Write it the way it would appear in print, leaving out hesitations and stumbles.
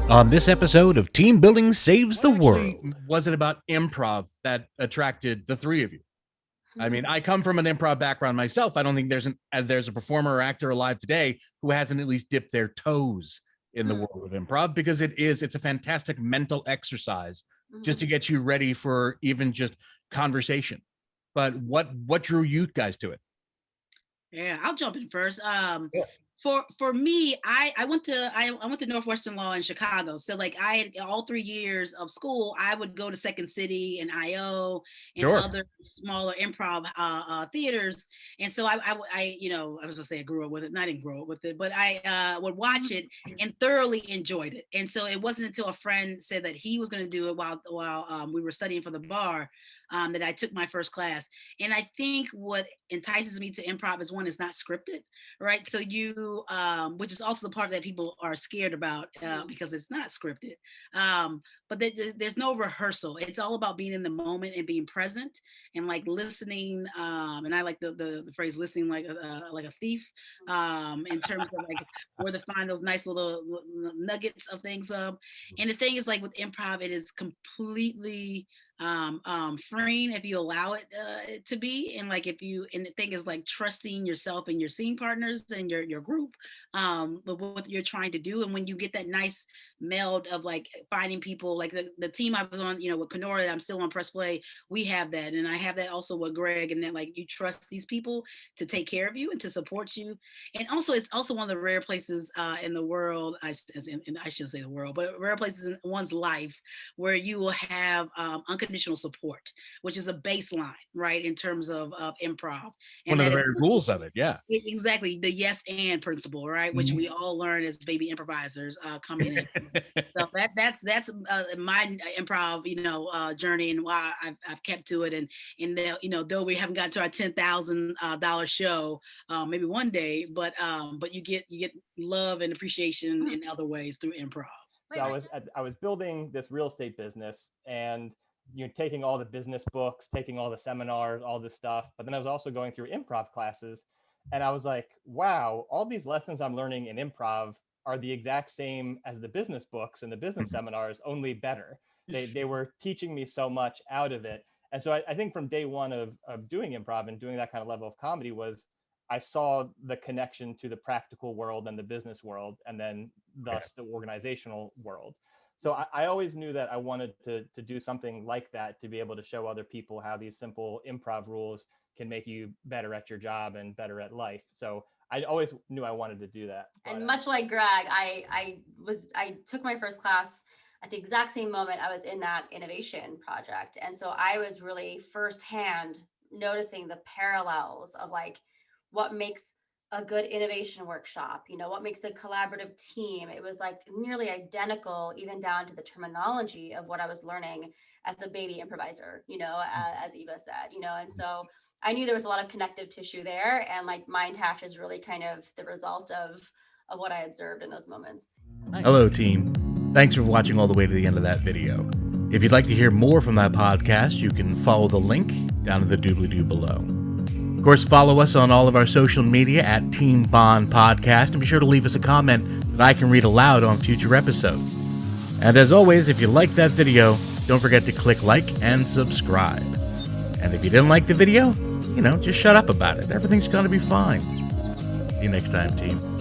On this episode of Team Building Saves the World. Was it about improv that attracted the three of you? I mean, I come from an improv background myself. I don't think there's a performer or actor alive today who hasn't at least dipped their toes in the world of improv, because it's a fantastic mental exercise just to get you ready for even just conversation. But what drew you guys to it? Yeah, I'll jump in first. For me, I went to Northwestern Law in Chicago. So like I had all 3 years of school, I would go to Second City and IO and other smaller improv theaters. And so I was gonna say I grew up with it. And I didn't grow up with it, but I would watch it and thoroughly enjoyed it. And so it wasn't until a friend said that he was gonna do it while we were studying for the bar, that I took my first class. And I think what entices me to improv is, one, it's not scripted, right? So you, which is also the part that people are scared about because it's not scripted. But there's no rehearsal. It's all about being in the moment and being present and like listening. And I like the phrase listening like a thief, in terms of like where to find those nice little nuggets of things. And the thing is, like with improv, it is completely freeing if you allow it to be, and like and the thing is like trusting yourself and your scene partners and your group with what you're trying to do. And when you get that nice meld of like finding people, like the team I was on, with Kenora, I'm still on Press Play, we have that, and I have that also with Greg, and then like you trust these people to take care of you and to support you. And also it's also one of the rare places in the world, I shouldn't say the world, but rare places in one's life where you will have unconditional support, which is a baseline, right, in terms of improv. And one of the very rules of it, yeah. Exactly, the yes and principle, right, which we all learn as baby improvisers coming in. So that's my improv, journey, and why I've kept to it. And though we haven't gotten to our $10,000 show, maybe one day, but you get love and appreciation in other ways through improv. So I was building this real estate business, and taking all the business books, taking all the seminars, all this stuff. But then I was also going through improv classes, and I was like, wow, all these lessons I'm learning in improv are the exact same as the business books and the business seminars, only better. They were teaching me so much out of it. And so I think from day one of doing improv and doing that kind of level of comedy was I saw the connection to the practical world and the business world, and then thus the organizational world. So I always knew that I wanted to do something like that, to be able to show other people how these simple improv rules can make you better at your job and better at life. So I always knew I wanted to do that. And much like Greg, I took my first class at the exact same moment I was in that innovation project. And so I was really firsthand noticing the parallels of like what makes a good innovation workshop, what makes a collaborative team. It was like nearly identical, even down to the terminology of what I was learning as a baby improviser, as Eva said, and so I knew there was a lot of connective tissue there, and like Mind Hash is really kind of the result of what I observed in those moments. Hello, team. Thanks for watching all the way to the end of that video. If you'd like to hear more from that podcast, you can follow the link down in the doobly-doo below. Of course, follow us on all of our social media at Team Bond Podcast, and be sure to leave us a comment that I can read aloud on future episodes. And as always, if you liked that video, don't forget to click like and subscribe. And if you didn't like the video, just shut up about it. Everything's going to be fine. See you next time, team.